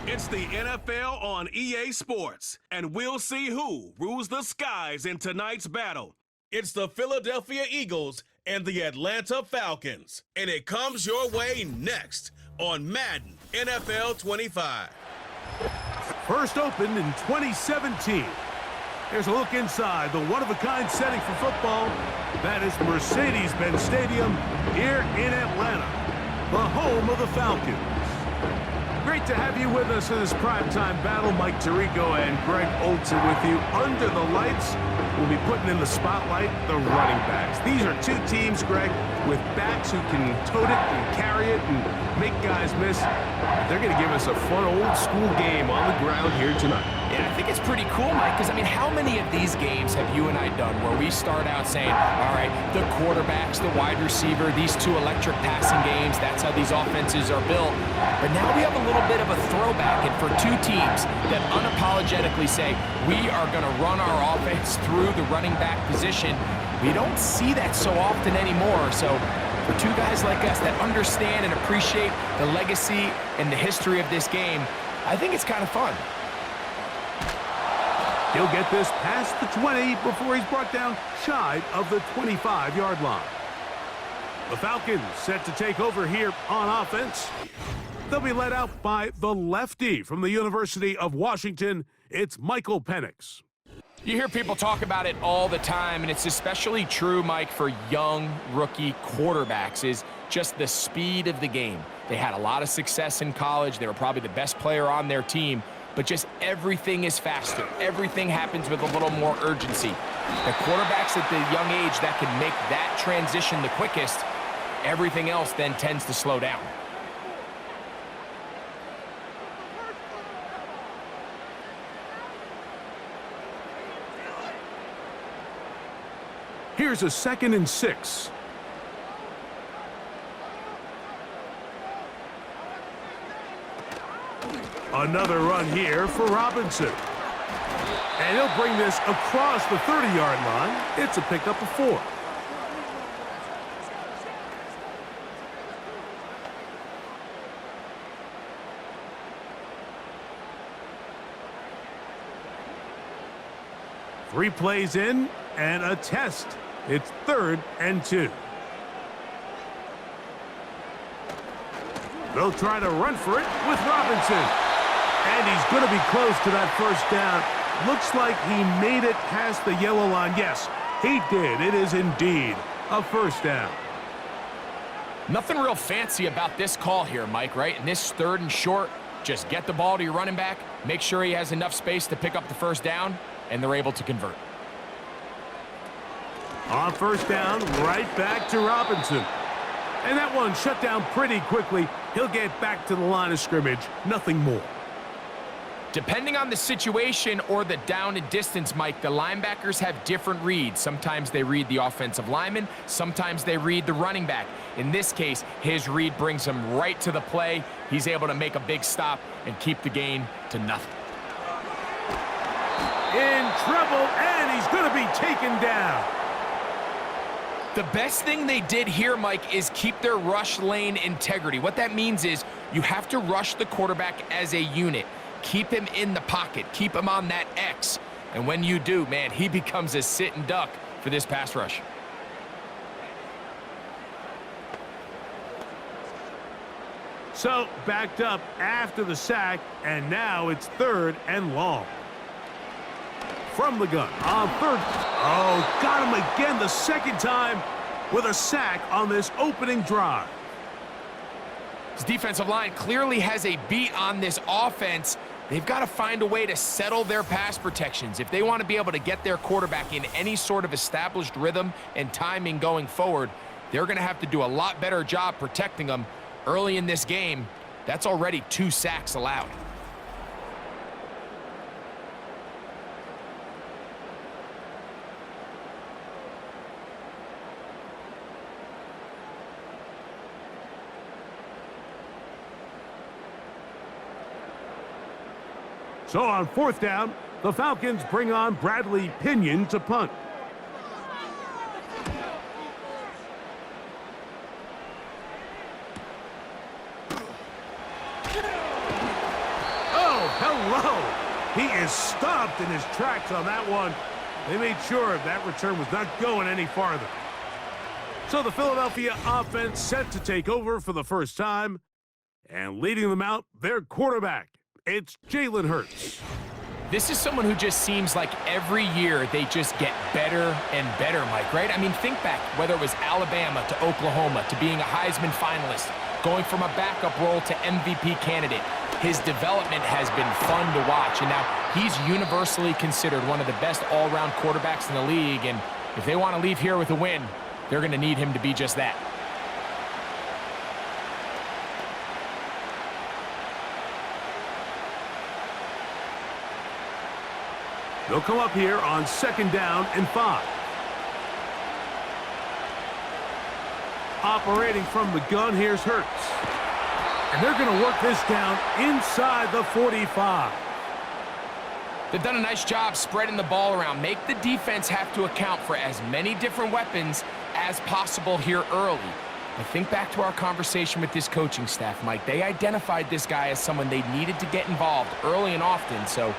It's the NFL on EA Sports, and we'll see who rules the skies in tonight's battle. It's the Philadelphia Eagles and the Atlanta Falcons, and it comes your way next on Madden NFL 25. First opened in 2017. Here's a look inside the one-of-a-kind setting for football. That is Mercedes-Benz Stadium here in Atlanta, the home of the Falcons. Great to have you with us in this primetime battle. Mike Tirico and Greg Olson with you. Under the lights, we'll be putting in the spotlight the running backs. These are two teams, Greg, with backs who can tote it and carry it and make guys miss. They're going to give us a fun old-school game on the ground here tonight. Yeah, I think it's pretty cool, Mike, because, I mean, how many of these games have you and I done where we start out saying, all right, the quarterbacks, the wide receiver, these two electric passing games, that's how these offenses are built. But now we have a little bit of a throwback, and for two teams that unapologetically say, we are going to run our offense through the running back position, we don't see that so often anymore. So for two guys like us that understand and appreciate the legacy and the history of this game, I think it's kind of fun. He'll get this past the 20 before he's brought down shy of the 25-yard line. The Falcons set to take over here on offense. They'll be led out by the lefty from the University of Washington. It's Michael Penix. You hear people talk about it all the time, and it's especially true, Mike, for young rookie quarterbacks, is just the speed of the game. They had a lot of success in college. They were probably the best player on their team, but just everything is faster. Everything happens with a little more urgency. The quarterbacks at the young age that can make that transition the quickest, everything else then tends to slow down. Here's a 2nd and 6. Another run here for Robinson. And he'll bring this across the 30-yard line. It's a pickup of 4. Three plays in and a test. It's 3rd and 2. They'll try to run for it with Robinson. And he's going to be close to that first down. Looks like he made it past the yellow line. Yes, he did. It is indeed a first down. Nothing real fancy about this call here, Mike, right? In this 3rd and short, just get the ball to your running back, make sure he has enough space to pick up the first down, and they're able to convert. On first down, right back to Robinson. And that one shut down pretty quickly. He'll get back to the line of scrimmage. Nothing more. Depending on the situation or the down and distance, Mike, the linebackers have different reads. Sometimes they read the offensive lineman. Sometimes they read the running back. In this case, his read brings him right to the play. He's able to make a big stop and keep the gain to nothing. In trouble, and he's going to be taken down. The best thing they did here, Mike, is keep their rush lane integrity. What that means is you have to rush the quarterback as a unit. Keep him in the pocket. Keep him on that X. And when you do, man, he becomes a sit and duck for this pass rush. So, backed up after the sack, and now it's 3rd and long. From the gun on 3rd. Oh, got him again the second time with a sack on this opening drive. This defensive line clearly has a beat on this offense. They've got to find a way to settle their pass protections. If they want to be able to get their quarterback in any sort of established rhythm and timing going forward, they're going to have to do a lot better job protecting them early in this game. That's already 2 sacks allowed. So on 4th down, the Falcons bring on Bradley Pinion to punt. Hello! He is stopped in his tracks on that one. They made sure that return was not going any farther. So the Philadelphia offense set to take over for the first time. And leading them out, their quarterback. It's Jalen Hurts. This is someone who just seems like every year they just get better and better, Mike, right? I mean, think back, whether it was Alabama to Oklahoma to being a Heisman finalist, going from a backup role to MVP candidate. His development has been fun to watch, and now he's universally considered one of the best all-around quarterbacks in the league, and if they want to leave here with a win, they're going to need him to be just that. They'll come up here on 2nd down and 5. Operating from the gun, here's Hurts. And they're going to work this down inside the 45. They've done a nice job spreading the ball around. Make the defense have to account for as many different weapons as possible here early. I think back to our conversation with this coaching staff, Mike. They identified this guy as someone they needed to get involved early and often, so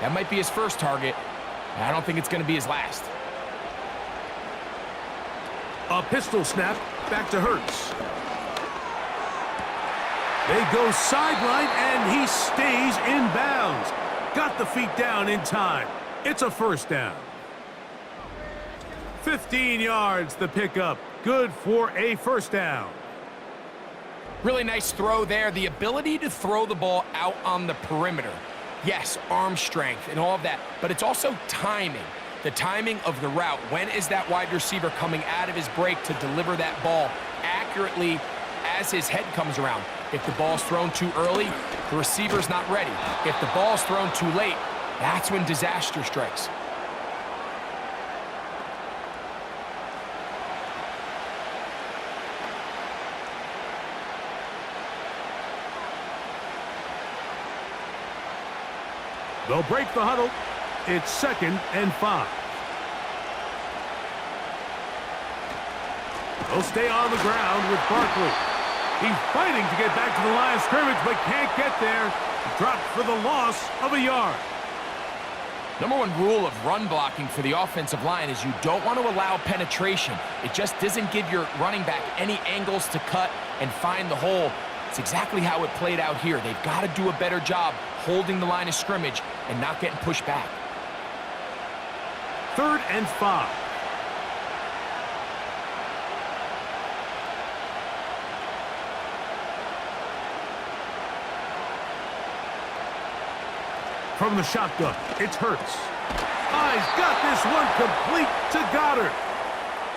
that might be his first target. I don't think it's going to be his last. A pistol snap back to Hurts. They go sideline, and he stays in bounds. Got the feet down in time. It's a first down. 15 yards the pickup. Good for a first down. Really nice throw there. The ability to throw the ball out on the perimeter. Yes, arm strength and all of that, but it's also timing. The timing of the route. When is that wide receiver coming out of his break to deliver that ball accurately as his head comes around? If the ball's thrown too early, the receiver's not ready. If the ball's thrown too late, that's when disaster strikes. They'll break the huddle. It's 2nd and 5. They'll stay on the ground with Barkley. He's fighting to get back to the line of scrimmage, but can't get there. Dropped for the loss of a yard. Number one rule of run blocking for the offensive line is you don't want to allow penetration. It just doesn't give your running back any angles to cut and find the hole. It's exactly how it played out here. They've got to do a better job holding the line of scrimmage and not getting pushed back. 3rd and 5. From the shotgun, it's Hurts. He's got this one complete to Goddard.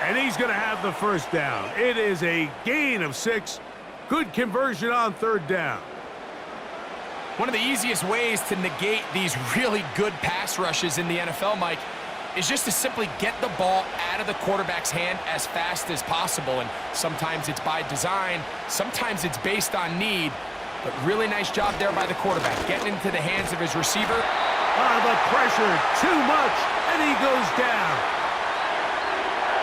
And he's going to have the first down. It is a gain of 6. Good conversion on 3rd down. One of the easiest ways to negate these really good pass rushes in the NFL, Mike, is just to simply get the ball out of the quarterback's hand as fast as possible. And sometimes it's by design, sometimes it's based on need. But really nice job there by the quarterback, getting into the hands of his receiver. The pressure, too much, and he goes down.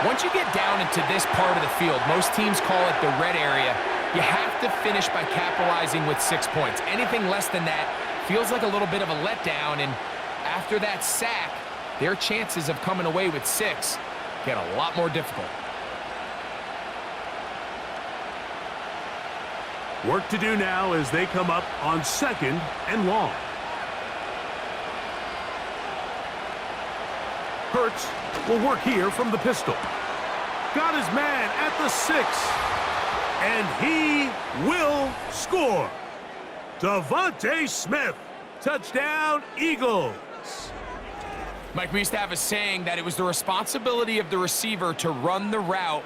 Once you get down into this part of the field, most teams call it the red area. You have to finish by capitalizing with 6 points. Anything less than that feels like a little bit of a letdown, and after that sack, their chances of coming away with 6 get a lot more difficult. Work to do now as they come up on 2nd and long. Hurts will work here from the pistol. Got his man at the 6. And he will score. Devontae Smith. Touchdown, Eagles. Mike, we used to have a saying that it was the responsibility of the receiver to run the route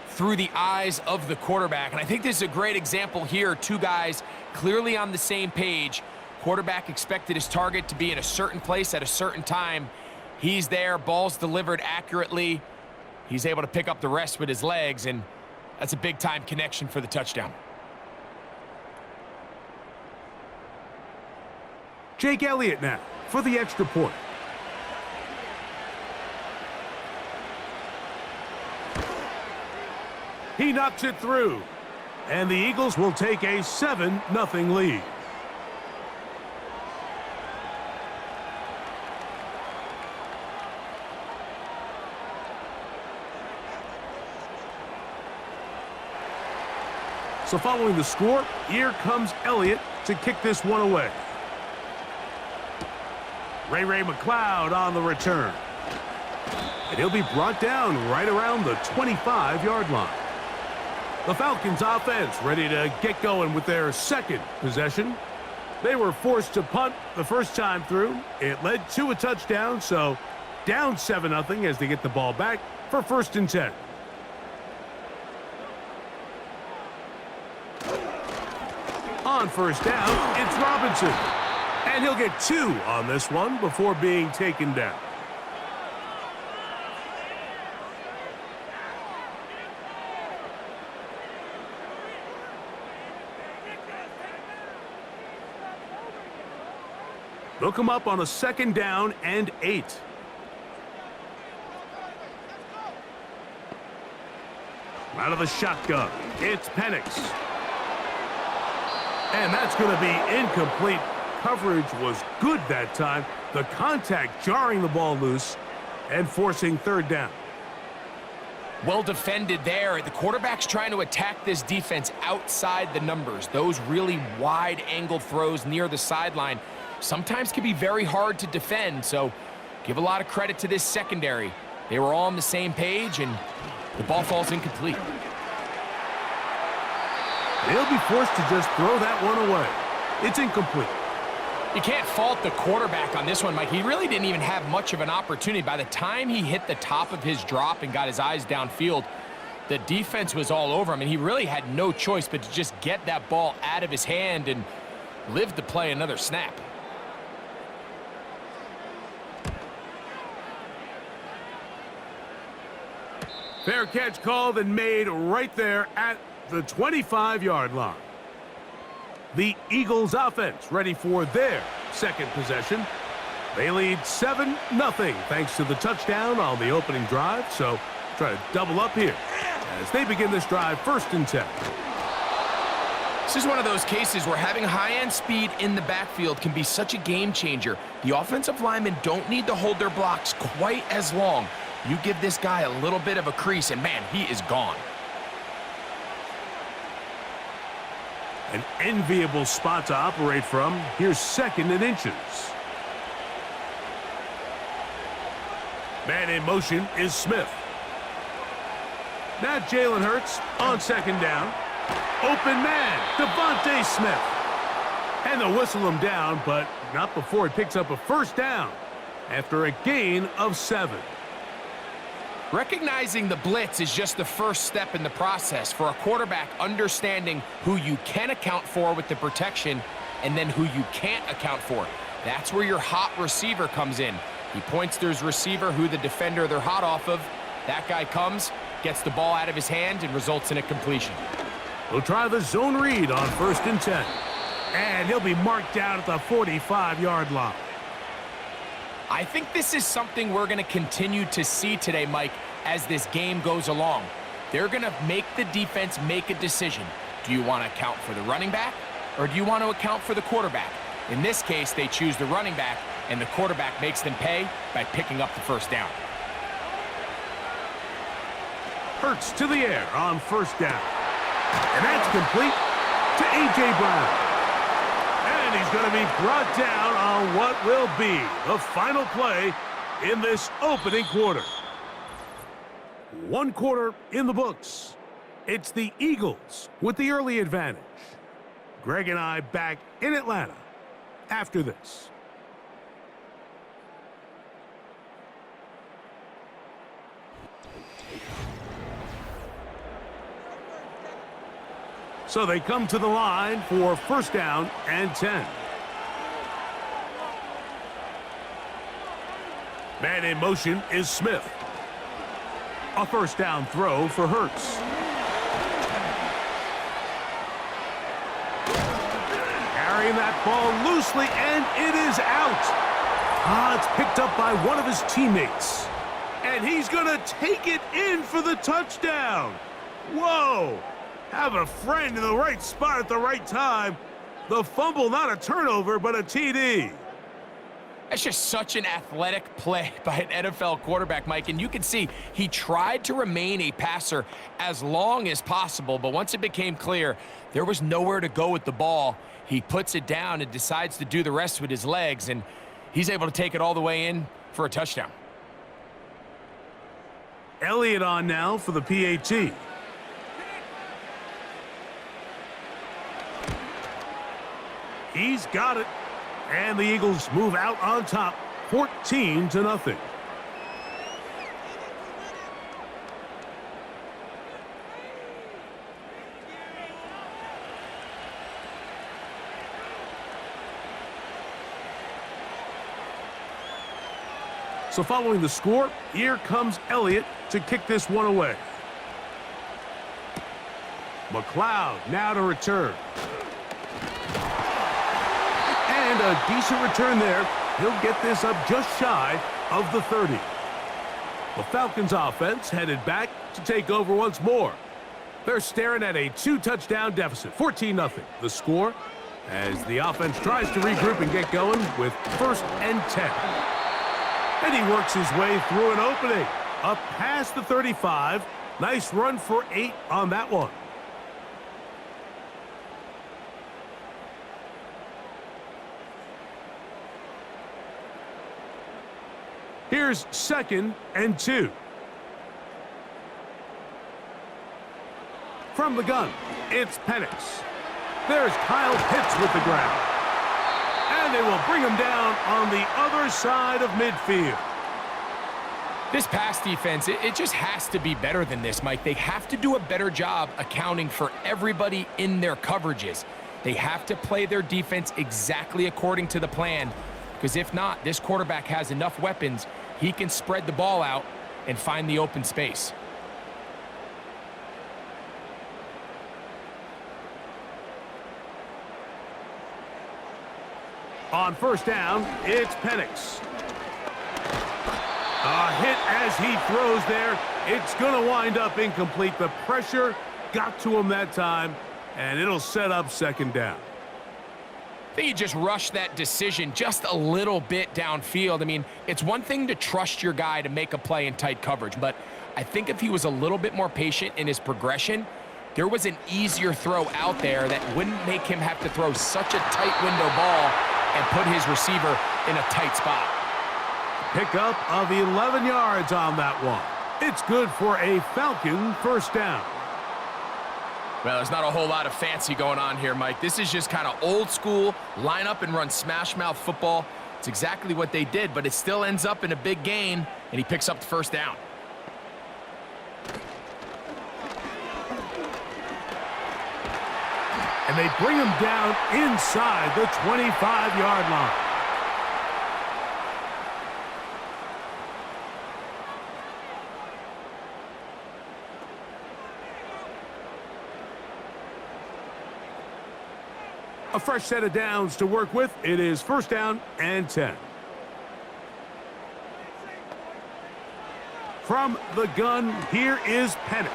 through the eyes of the quarterback. And I think this is a great example here. Two guys clearly on the same page. Quarterback expected his target to be in a certain place at a certain time. He's there, ball's delivered accurately. He's able to pick up the rest with his legs, and that's a big-time connection for the touchdown. Jake Elliott now for the extra point. He knocks it through, and the Eagles will take a 7-0 lead. So following the score, here comes Elliott to kick this one away. Ray McLeod on the return. And he'll be brought down right around the 25-yard line. The Falcons offense ready to get going with their second possession. They were forced to punt the first time through. It led to a touchdown, so down 7-0 as they get the ball back for 1st and 10. On 1st down, it's Robinson. And he'll get 2 on this one before being taken down. They'll come up on a 2nd down and 8. Out of the shotgun, it's Penix. And that's going to be incomplete. Coverage was good that time. The contact jarring the ball loose and forcing 3rd down. Well defended there. The quarterback's trying to attack this defense outside the numbers. Those really wide angle throws near the sideline sometimes can be very hard to defend, so give a lot of credit to this secondary. They were all on the same page, and the ball falls incomplete. They'll be forced to just throw that one away. It's incomplete. You can't fault the quarterback on this one, Mike. He really didn't even have much of an opportunity. By the time he hit the top of his drop and got his eyes downfield, the defense was all over him, and he really had no choice but to just get that ball out of his hand and live to play another snap. Fair catch called and made right there at the 25-yard line. The Eagles offense ready for their second possession. They lead 7-0 thanks to the touchdown on the opening drive, so try to double up here as they begin this drive 1st and 10. This is one of those cases where having high-end speed in the backfield can be such a game changer. The offensive linemen don't need to hold their blocks quite as long. You give this guy a little bit of a crease, and man, he is gone. An enviable spot to operate from. Here's 2nd and inches. Man in motion is Smith. Now Jalen Hurts on 2nd down. Open man, Devontae Smith. And they'll whistle him down, but not before he picks up a 1st down after a gain of 7. Recognizing the blitz is just the first step in the process for a quarterback, understanding who you can account for with the protection and then who you can't account for. That's where your hot receiver comes in. He points to his receiver, who the defender they're hot off of. That guy comes, gets the ball out of his hand, and results in a completion. We'll try the zone read on 1st and 10. And he'll be marked down at the 45-yard line. I think this is something we're going to continue to see today, Mike, as this game goes along. They're going to make the defense make a decision. Do you want to account for the running back, or do you want to account for the quarterback? In this case, they choose the running back, and the quarterback makes them pay by picking up the 1st down. Hurts to the air on 1st down. And that's complete to A.J. Brown. And he's going to be brought down on what will be the final play in this opening quarter. 1 quarter in the books. It's the Eagles with the early advantage. Greg and I back in Atlanta after this. So they come to the line for 1st down and 10. Man in motion is Smith. A 1st down throw for Hurts. Carrying that ball loosely, and it is out. It's picked up by one of his teammates. And he's going to take it in for the touchdown. Whoa! Have a friend in the right spot at the right time. The fumble, not a turnover, but a TD. That's just such an athletic play by an NFL quarterback, Mike. And you can see he tried to remain a passer as long as possible, but once it became clear there was nowhere to go with the ball, he puts it down and decides to do the rest with his legs, and he's able to take it all the way in for a touchdown. Elliott on now for the PAT. He's got it. And the Eagles move out on top, 14-0. So following the score, here comes Elliott to kick this one away. McLeod now to return. And a decent return there. He'll get this up just shy of the 30. The Falcons offense headed back to take over once more. They're staring at a 2-touchdown deficit, 14-0. The score as the offense tries to regroup and get going with 1st and 10. And he works his way through an opening. Up past the 35. Nice run for 8 on that one. Here's 2nd and 2. From the gun, it's Penix. There's Kyle Pitts with the ground. And they will bring him down on the other side of midfield. This pass defense, it just has to be better than this, Mike. They have to do a better job accounting for everybody in their coverages. They have to play their defense exactly according to the plan, because if not, this quarterback has enough weapons. He can spread the ball out and find the open space. On 1st down, it's Penix. A hit as he throws there. It's going to wind up incomplete. The pressure got to him that time, and it'll set up 2nd down. I think he just rushed that decision just a little bit downfield. I mean, it's one thing to trust your guy to make a play in tight coverage, but I think if he was a little bit more patient in his progression, there was an easier throw out there that wouldn't make him have to throw such a tight window ball and put his receiver in a tight spot. Pickup of 11 yards on that one. It's good for a Falcon 1st down. Well, there's not a whole lot of fancy going on here, Mike. This is just kind of old school, line up and run smash mouth football. It's exactly what they did, but it still ends up in a big gain, and he picks up the 1st down. And they bring him down inside the 25-yard line. A fresh set of downs to work with. It is 1st down and 10. From the gun, here is Penix.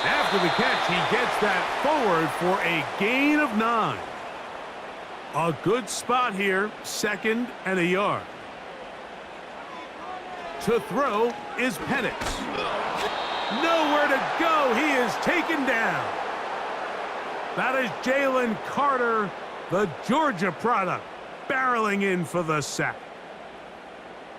After the catch, he gets that forward for a gain of 9. A good spot here, 2nd and a yard. To throw is Penix. Nowhere to go. He is taken down. That is Jalen Carter, the Georgia product, barreling in for the sack.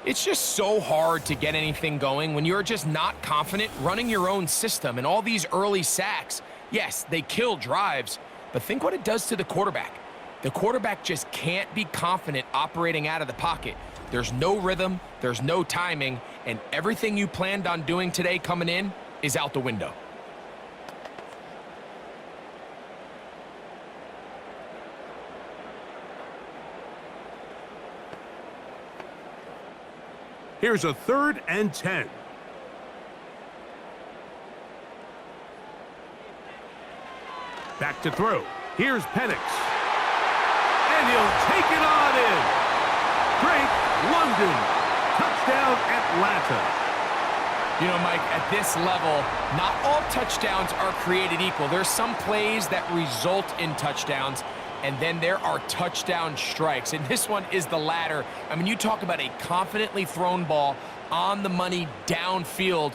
It's just so hard to get anything going when you're just not confident running your own system. And all these early sacks, yes, they kill drives, but think what it does to the quarterback. The quarterback just can't be confident operating out of the pocket. There's no rhythm, there's no timing, and everything you planned on doing today coming in is out the window. Here's a 3rd and 10. Back to throw. Here's Penix. And he'll take it on in. Drake London. Touchdown, Atlanta. You know, Mike, at this level, not all touchdowns are created equal. There's some plays that result in touchdowns, and then there are touchdown strikes. And this one is the latter. I mean, you talk about a confidently thrown ball on the money downfield.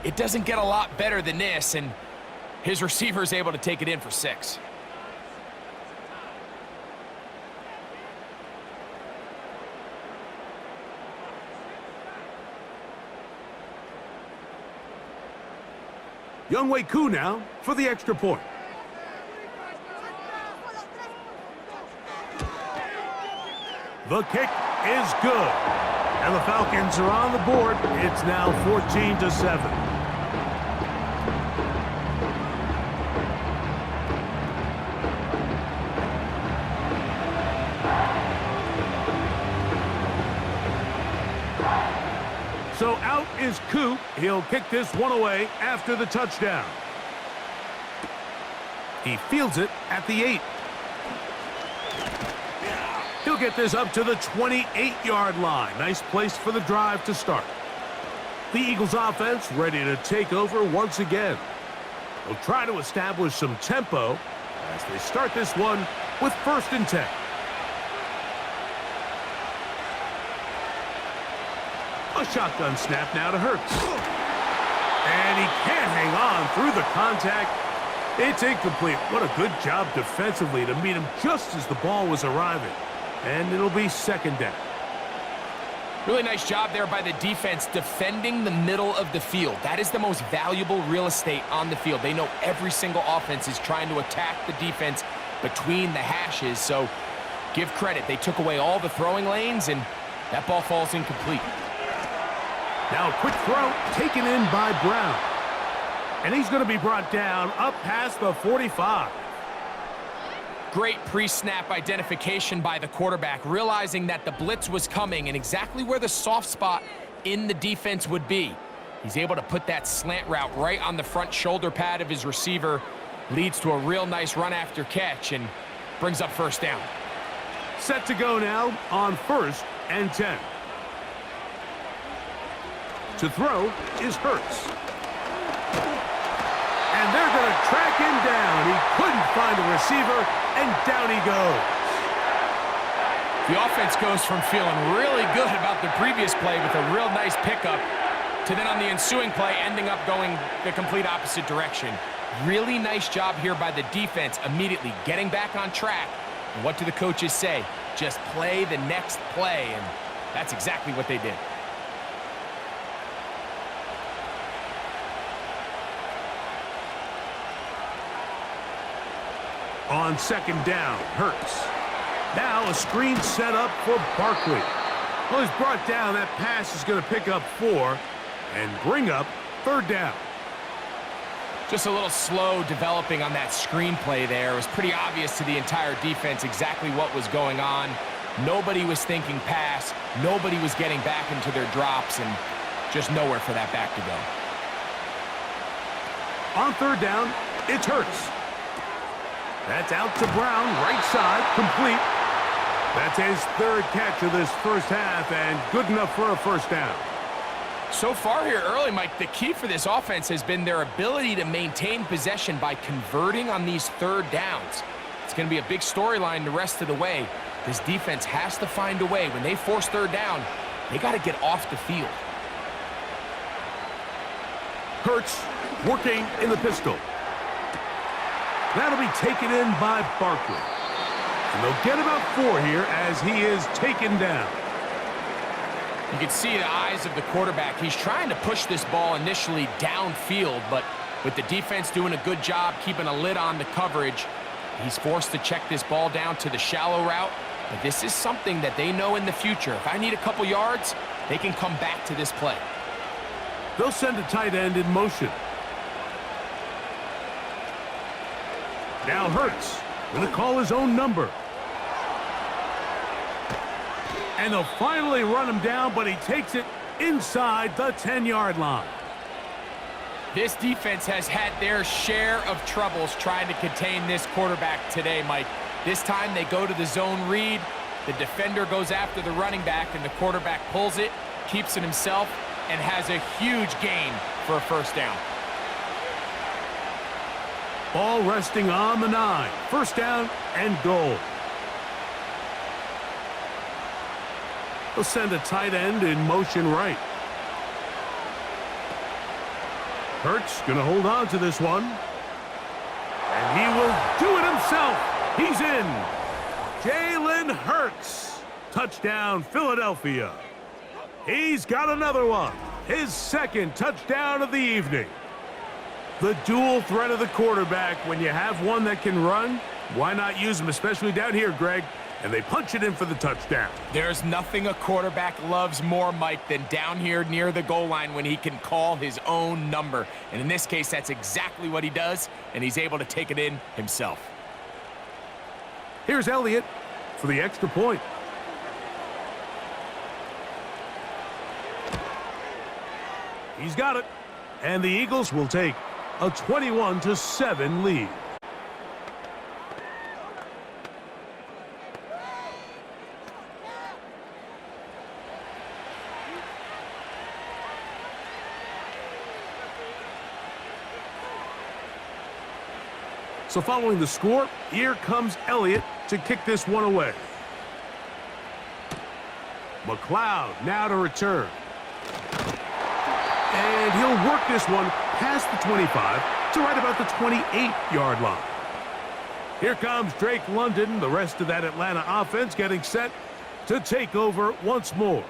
It doesn't get a lot better than this, and his receiver is able to take it in for 6. Younghoe Koo now for the extra point. The kick is good. And the Falcons are on the board. It's now 14-7. So out is Koo. He'll kick this one away after the touchdown. He fields it at the 8. He'll get this up to the 28-yard line. Nice place for the drive to start. The Eagles offense ready to take over once again. They'll try to establish some tempo as they start this one with 1st and 10. A shotgun snap now to Hurts. And he can't hang on through the contact. It's incomplete. What a good job defensively to meet him just as the ball was arriving. And it'll be 2nd down. Really nice job there by the defense defending the middle of the field. That is the most valuable real estate on the field. They know every single offense is trying to attack the defense between the hashes. So give credit. They took away all the throwing lanes, and that ball falls incomplete. Now a quick throw taken in by Brown. And he's going to be brought down up past the 45. Great pre-snap identification by the quarterback, realizing that the blitz was coming and exactly where the soft spot in the defense would be. He's able to put that slant route right on the front shoulder pad of his receiver. Leads to a real nice run after catch and brings up 1st down. Set to go now on 1st and 10. To throw is Hurts. And they're going to track him down. He couldn't find a receiver, and down he goes. The offense goes from feeling really good about the previous play with a real nice pickup to then on the ensuing play ending up going the complete opposite direction. Really nice job here by the defense immediately getting back on track. And what do the coaches say? Just play the next play, and that's exactly what they did. On 2nd down, Hurts. Now a screen set up for Barkley. Well, he's brought down. That pass is going to pick up 4 and bring up 3rd down. Just a little slow developing on that screenplay there. It was pretty obvious to the entire defense exactly what was going on. Nobody was thinking pass. Nobody was getting back into their drops, and just nowhere for that back to go. On 3rd down, it's Hurts. That's out to Brown, right side, complete. That's his 3rd catch of this 1st half, and good enough for a 1st down. So far here early, Mike, the key for this offense has been their ability to maintain possession by converting on these 3rd downs. It's going to be a big storyline the rest of the way. This defense has to find a way. When they force 3rd down, they got to get off the field. Hurts working in the pistol. That'll be taken in by Barkley. And they'll get about 4 here as he is taken down. You can see the eyes of the quarterback. He's trying to push this ball initially downfield, but with the defense doing a good job keeping a lid on the coverage, he's forced to check this ball down to the shallow route. But this is something that they know in the future. If I need a couple yards, they can come back to this play. They'll send a tight end in motion. Now Hurts going to call his own number. And they'll finally run him down, but he takes it inside the 10-yard line. This defense has had their share of troubles trying to contain this quarterback today, Mike. This time they go to the zone read. The defender goes after the running back, and the quarterback pulls it, keeps it himself, and has a huge gain for a 1st down. Ball resting on the 9. First down and goal. They'll send a tight end in motion right. Hurts going to hold on to this one. And he will do it himself. He's in. Jalen Hurts. Touchdown, Philadelphia. He's got another one. His second touchdown of the evening. The dual threat of the quarterback. When you have one that can run, why not use him, especially down here, Greg? And they punch it in for the touchdown. There's nothing a quarterback loves more, Mike, than down here near the goal line when he can call his own number. And in this case, that's exactly what he does, and he's able to take it in himself. Here's Elliott for the extra point. He's got it. And the Eagles will take a 21-7 lead. So following the score, here comes Elliott to kick this one away. McLeod now to return. And he'll work this one past the 25 to right about the 28-yard line. Here comes Drake London, the rest of that Atlanta offense getting set to take over once more.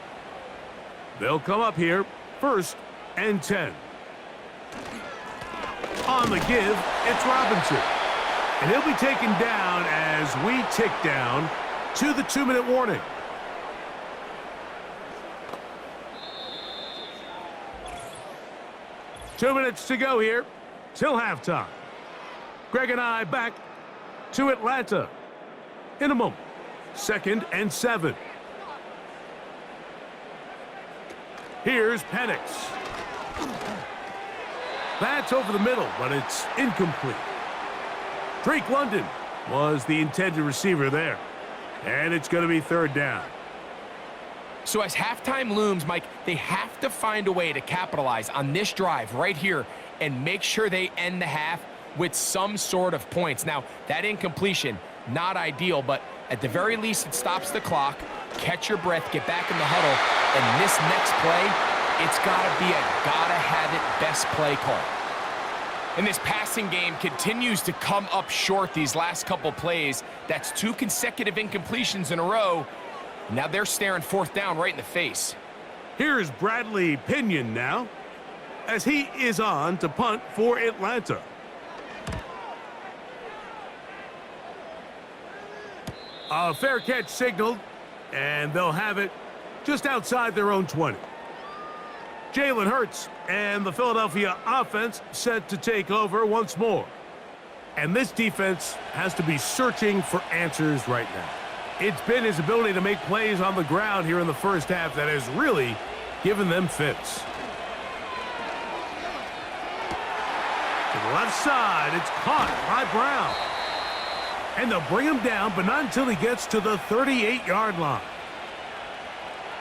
They'll come up here, 1st and 10. On the give, it's Robinson. And he'll be taken down as we tick down to the 2-minute warning. Two minutes to go here till halftime. Greg and I back to Atlanta in a moment. 2nd and 7. Here's Penix. That's over the middle, but it's incomplete. Drake London was the intended receiver there. And it's going to be 3rd down. So as halftime looms, Mike, they have to find a way to capitalize on this drive right here and make sure they end the half with some sort of points. Now, that incompletion, not ideal, but at the very least, it stops the clock. Catch your breath, get back in the huddle, and this next play, it's got to be a gotta-have-it best play call. And this passing game continues to come up short these last couple plays. That's 2 consecutive incompletions in a row. Now they're staring 4th down right in the face. Here's Bradley Pinion now, as he is on to punt for Atlanta. A fair catch signaled, and they'll have it just outside their own 20. Jalen Hurts and the Philadelphia offense set to take over once more. And this defense has to be searching for answers right now. It's been his ability to make plays on the ground here in the first half that has really given them fits. To the left side, it's caught by Brown. And they'll bring him down, but not until he gets to the 38-yard line.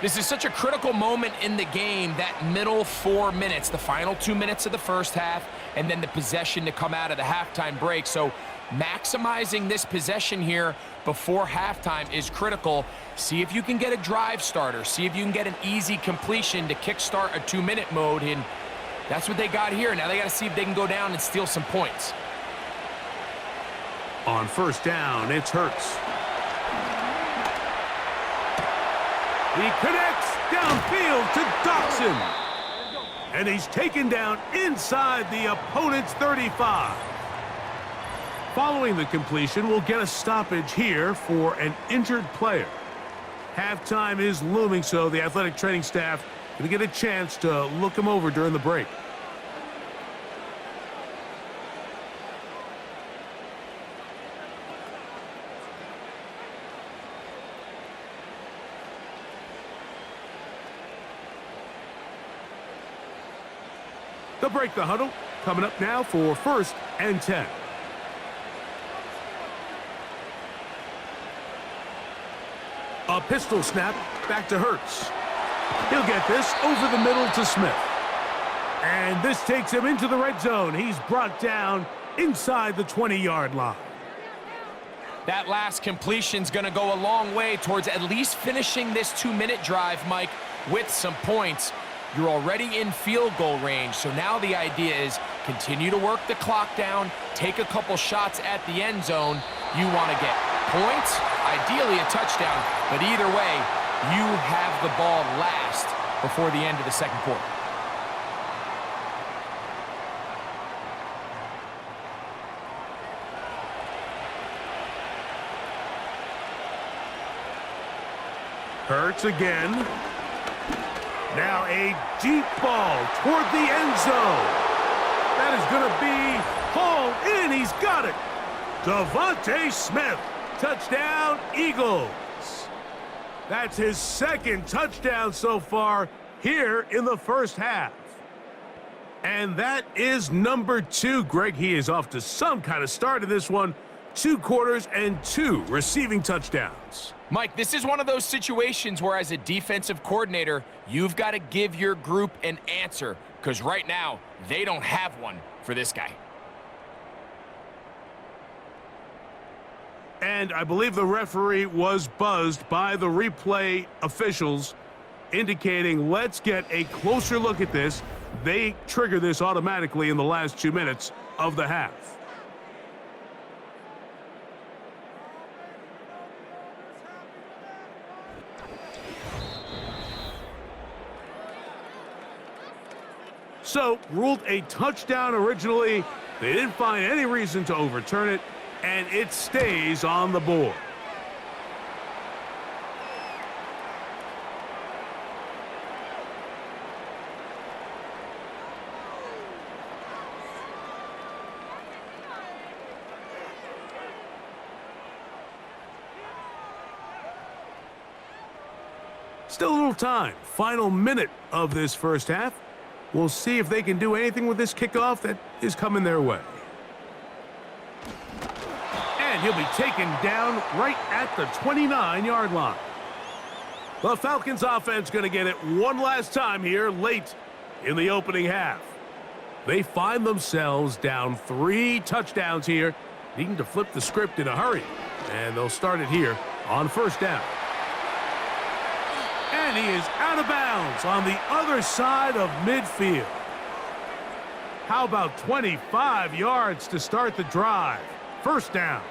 This is such a critical moment in the game, that middle 4 minutes, the final 2 minutes of the first half, and then the possession to come out of the halftime break. So maximizing this possession here before halftime is critical. See if you can get a drive starter. See if you can get an easy completion to kickstart a 2-minute mode, and that's what they got here. Now they got to see if they can go down and steal some points. On 1st down, it's Hurts. He connects downfield to Dotson. And he's taken down inside the opponent's 35. Following the completion, we'll get a stoppage here for an injured player. Halftime is looming, so the athletic training staff going to get a chance to look him over during the break. They'll break the huddle. Coming up now for 1st and 10. A pistol snap back to Hurts. He'll get this over the middle to Smith. And this takes him into the red zone. He's brought down inside the 20-yard line. That last completion's going to go a long way towards at least finishing this 2-minute drive, Mike, with some points. You're already in field goal range, so now the idea is continue to work the clock down, take a couple shots at the end zone. You want to get points, ideally a touchdown, but either way, you have the ball last before the end of the second quarter. Hurts again. Now a deep ball toward the end zone. That is going to be hauled in. He's got it. Devontae Smith. Touchdown, Eagles. That's his second touchdown so far here in the first half. And that is number 2. Greg, he is off to some kind of start in this one. 2 quarters and 2 receiving touchdowns. Mike, this is one of those situations where as a defensive coordinator, you've got to give your group an answer, because right now, they don't have one for this guy. And I believe the referee was buzzed by the replay officials, indicating let's get a closer look at this. They trigger this automatically in the last 2 minutes of the half. So, ruled a touchdown originally. They didn't find any reason to overturn it, and it stays on the board. Still a little time. Final minute of this first half. We'll see if they can do anything with this kickoff that is coming their way. And he'll be taken down right at the 29-yard line. The Falcons offense going to get it one last time here late in the opening half. They find themselves down 3 touchdowns here, needing to flip the script in a hurry. And they'll start it here on first down. And he is out of bounds on the other side of midfield. How about 25 yards to start the drive? First down.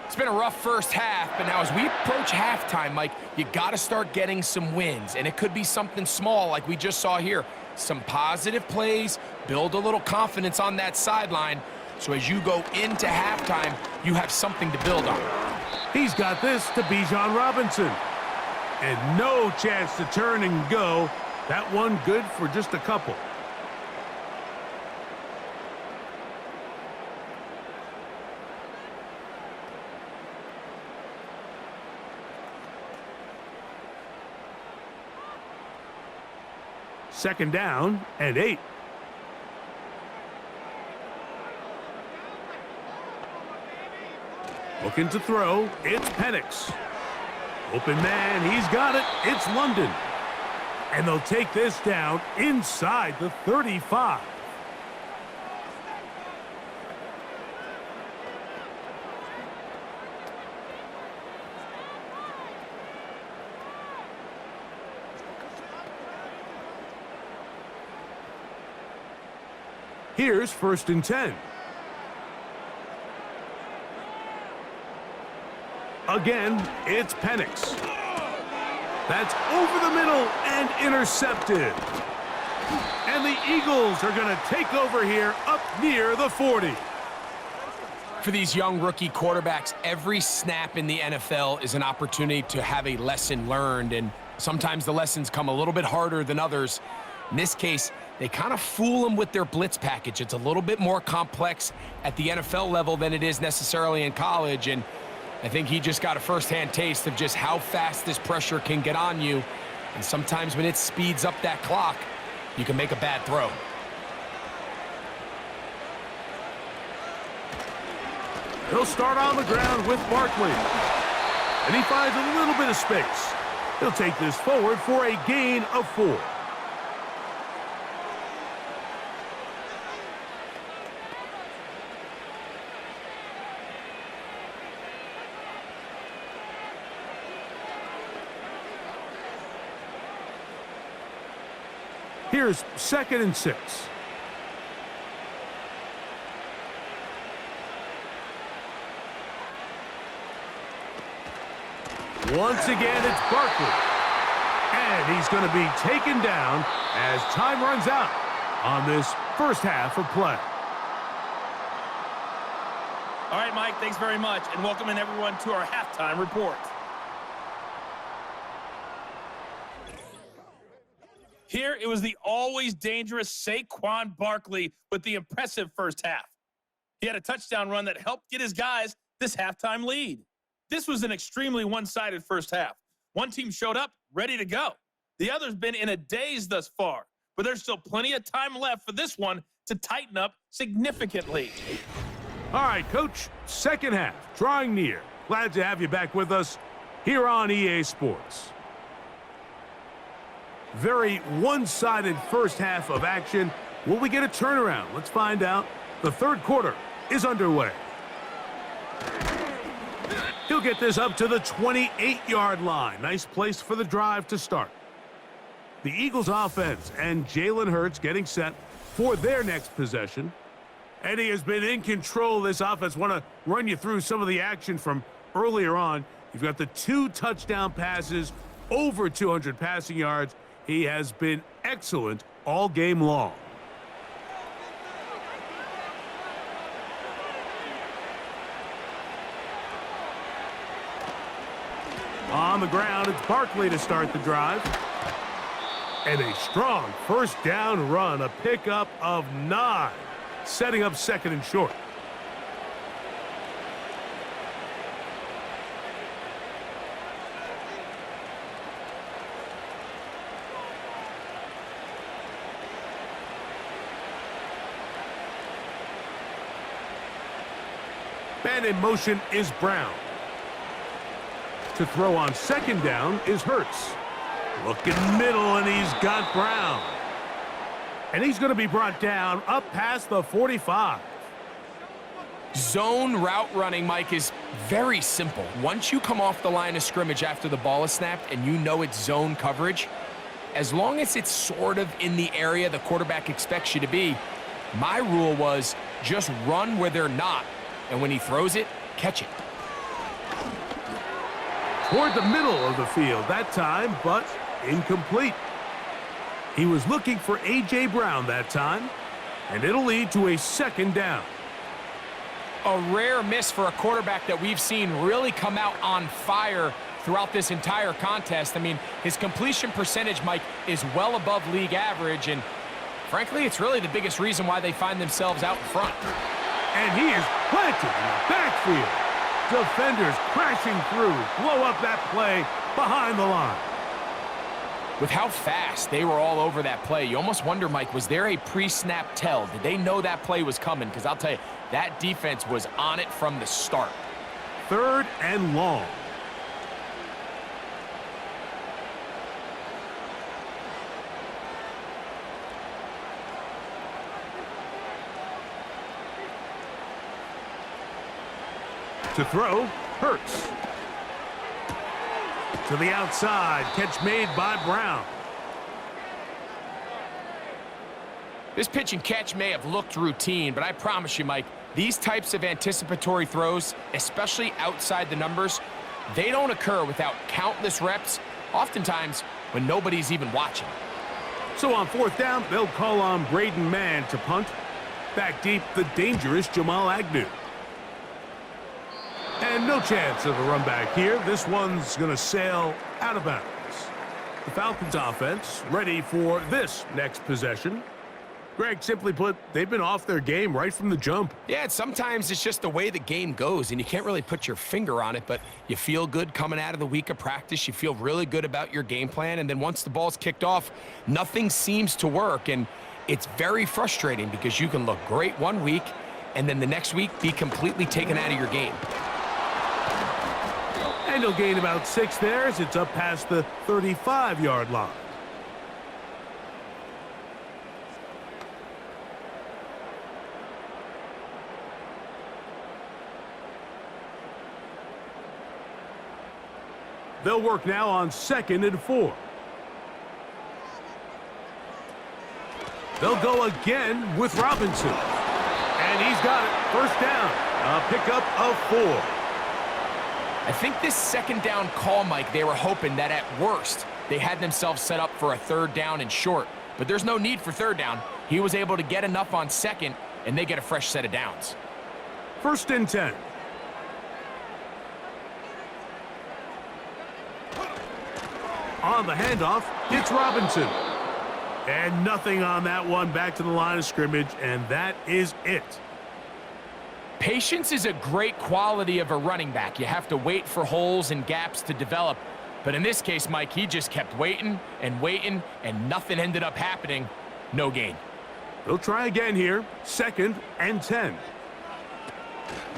It's been a rough first half, but now as we approach halftime, Mike, you got to start getting some wins, and it could be something small like we just saw here. Some positive plays, build a little confidence on that sideline, so as you go into halftime, you have something to build on. He's got this to Bijan Robinson. And no chance to turn and go. That one good for just a couple. Second down and 8. Looking to throw. It's Penix. Open man, he's got it. It's London. And they'll take this down inside the 35. Here's first and 10. Again, it's Penix. That's over the middle and intercepted. And the Eagles are going to take over here up near the 40. For these young rookie quarterbacks, every snap in the NFL is an opportunity to have a lesson learned, and sometimes the lessons come a little bit harder than others. In this case, they kind of fool them with their blitz package. It's a little bit more complex at the NFL level than it is necessarily in college, and I think he just got a first-hand taste of just how fast this pressure can get on you. And sometimes when it speeds up that clock, you can make a bad throw. He'll start on the ground with Barkley. And he finds a little bit of space. He'll take this forward for a gain of 4. Here's 2nd and 6. Once again, it's Barkley. And he's going to be taken down as time runs out on this first half of play. All right, Mike, thanks very much, and welcome in everyone to our halftime report. Here, it was the always dangerous Saquon Barkley with the impressive first half. He had a touchdown run that helped get his guys this halftime lead. This was an extremely one-sided first half. One team showed up, ready to go. The other's been in a daze thus far, but there's still plenty of time left for this one to tighten up significantly. All right, Coach, second half, drawing near. Glad to have you back with us here on EA Sports. Very one-sided first half of action. Will we get a turnaround? Let's find out. The third quarter is underway. He'll get this up to the 28-yard line. Nice place for the drive to start. The Eagles offense and Jalen Hurts getting set for their next possession. And he has been in control of this offense. Want to run you through some of the action from earlier on. You've got the 2 touchdown passes, over 200 passing yards. He has been excellent all game long. On the ground, it's Barkley to start the drive. And a strong first down run, a pickup of 9, setting up 2nd and short. And in motion is Brown. To throw on 2nd down is Hurts. Looking middle, and he's got Brown. And he's going to be brought down up past the 45. Zone route running, Mike, is very simple. Once you come off the line of scrimmage after the ball is snapped and you know it's zone coverage, as long as it's sort of in the area the quarterback expects you to be, my rule was just run where they're not. And when he throws it, catch it. Toward the middle of the field that time, but incomplete. He was looking for A.J. Brown that time, and it'll lead to a 2nd down. A rare miss for a quarterback that we've seen really come out on fire throughout this entire contest. I mean, his completion percentage, Mike, is well above league average, and frankly, it's really the biggest reason why they find themselves out in front. And he is planted in the backfield. Defenders crashing through, blow up that play behind the line. With how fast they were all over that play, you almost wonder, Mike, was there a pre-snap tell? Did they know that play was coming? Because I'll tell you, that defense was on it from the start. 3rd and long. To throw, Hurts. To the outside, catch made by Brown. This pitch and catch may have looked routine, but I promise you, Mike, these types of anticipatory throws, especially outside the numbers, they don't occur without countless reps, oftentimes when nobody's even watching. So on 4th down, they'll call on Braden Mann to punt. Back deep, the dangerous Jamal Agnew. And no chance of a run back here. This one's going to sail out of bounds. The Falcons offense ready for this next possession. Greg, simply put, they've been off their game right from the jump. Yeah, and sometimes it's just the way the game goes, and you can't really put your finger on it, but you feel good coming out of the week of practice. You feel really good about your game plan, and then once the ball's kicked off, nothing seems to work, and it's very frustrating because you can look great one week, and then the next week be completely taken out of your game. And he'll gain about 6 there as it's up past the 35-yard line. They'll work now on 2nd and 4. They'll go again with Robinson. And he's got it. First down. A pickup of 4. I think this second down call, Mike, they were hoping that at worst they had themselves set up for a 3rd down and short. But there's no need for 3rd down. He was able to get enough on 2nd, and they get a fresh set of downs. 1st and 10. On the handoff, it's Robinson. And nothing on that one. Back to the line of scrimmage, and that is it. Patience is a great quality of a running back. You have to wait for holes and gaps to develop. But in this case, Mike, he just kept waiting, and nothing ended up happening. No gain. They'll try again here. 2nd and 10.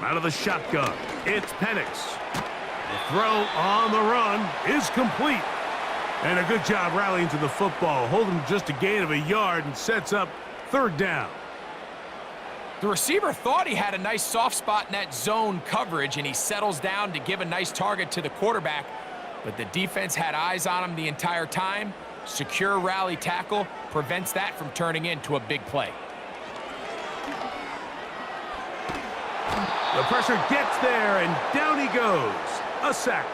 Out of the shotgun, it's Penix. The throw on the run is complete. And a good job rallying to the football, holding just a gain of a yard and sets up 3rd down. The receiver thought he had a nice soft spot in that zone coverage, and he settles down to give a nice target to the quarterback. But the defense had eyes on him the entire time. Secure rally tackle prevents that from turning into a big play. The pressure gets there, and down he goes. A sack.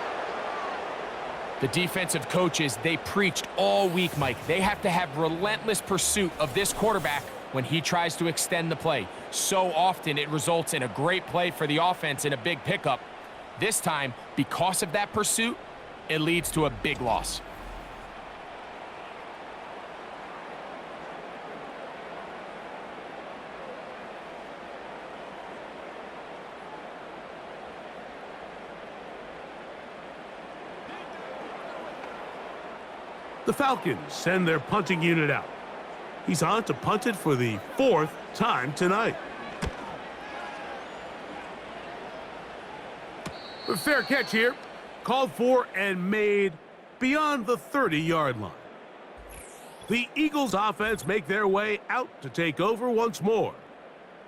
The defensive coaches, they preached all week, Mike. They have to have relentless pursuit of this quarterback when he tries to extend the play. So often it results in a great play for the offense and a big pickup. This time, because of that pursuit, it leads to a big loss. The Falcons send their punting unit out. He's on to punt it for the 4th time tonight. A fair catch here. Called for and made beyond the 30-yard line. The Eagles offense make their way out to take over once more.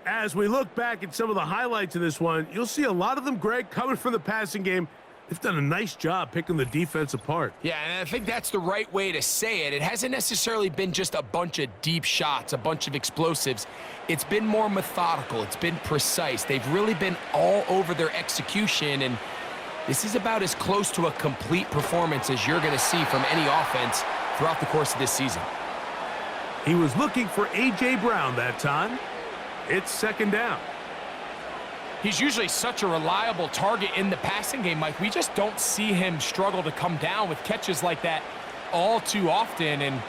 As we look back at some of the highlights in this one, you'll see a lot of them, Greg, coming from the passing game. They've done a nice job picking the defense apart. Yeah, and I think that's the right way to say it. It hasn't necessarily been just a bunch of deep shots, a bunch of explosives. It's been more methodical. It's been precise. They've really been all over their execution, and this is about as close to a complete performance as you're going to see from any offense throughout the course of this season. He was looking for A.J. Brown that time. It's 2nd down. He's usually such a reliable target in the passing game, Mike. We just don't see him struggle to come down with catches like that all too often. And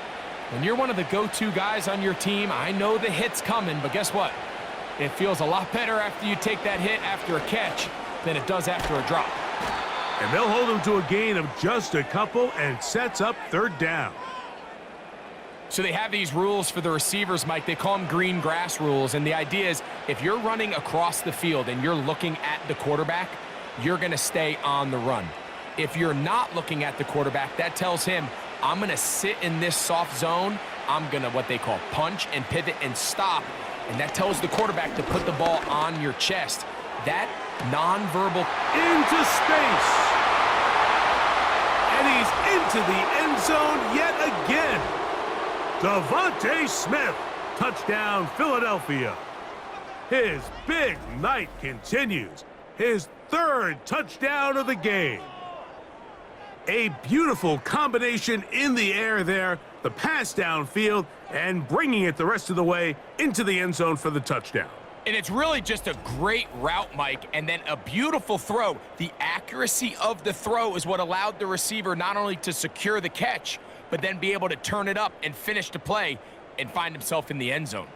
when you're one of the go-to guys on your team, I know the hit's coming, but guess what? It feels a lot better after you take that hit after a catch than it does after a drop. And they'll hold him to a gain of just a couple and sets up 3rd down. So they have these rules for the receivers, Mike. They call them green grass rules, and the idea is if you're running across the field and you're looking at the quarterback, you're going to stay on the run. If you're not looking at the quarterback, that tells him, I'm going to sit in this soft zone. I'm going to what they call punch and pivot and stop, and that tells the quarterback to put the ball on your chest. That nonverbal into space. And he's into the end zone yet again. Devontae Smith, touchdown Philadelphia. His big night continues. His 3rd touchdown of the game. A beautiful combination in the air there, the pass downfield, and bringing it the rest of the way into the end zone for the touchdown. And it's really just a great route, Mike, and then a beautiful throw. The accuracy of the throw is what allowed the receiver not only to secure the catch, but then be able to turn it up and finish the play and find himself in the end zone.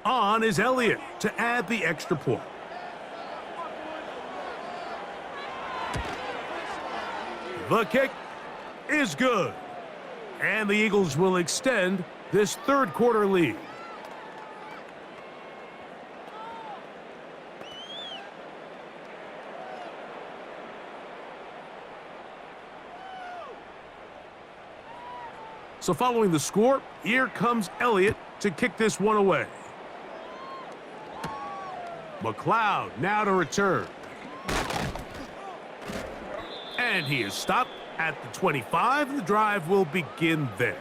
On is Elliott to add the extra point. The kick is good. And the Eagles will extend this 3rd quarter lead. So following the score, here comes Elliott to kick this one away. McLeod now to return. And he is stopped at the 25, and the drive will begin there.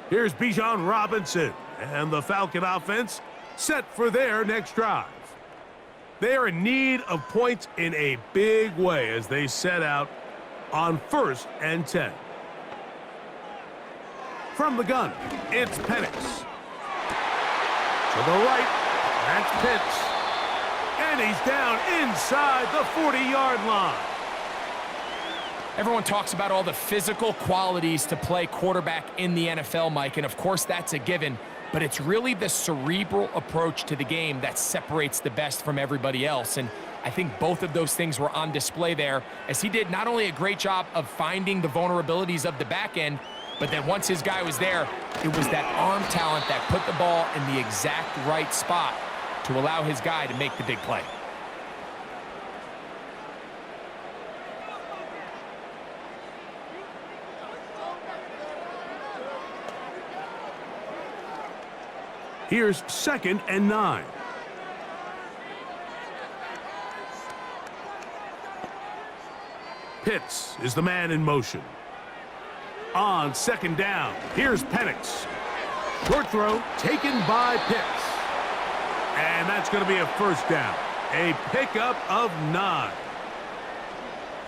Here's Bijan Robinson, and the Falcon offense set for their next drive. They are in need of points in a big way as they set out on 1st and 10. From the gun, it's Penix. To the right, that's Pitts. And he's down inside the 40-yard line. Everyone talks about all the physical qualities to play quarterback in the NFL, Mike, and of course that's a given, but it's really the cerebral approach to the game that separates the best from everybody else, and I think both of those things were on display there as he did not only a great job of finding the vulnerabilities of the back end, but then once his guy was there, it was that arm talent that put the ball in the exact right spot to allow his guy to make the big play. Here's 2nd and 9. Pitts is the man in motion. On 2nd down, here's Penix. Short throw taken by Pitts. And that's going to be a 1st down. A pickup of 9.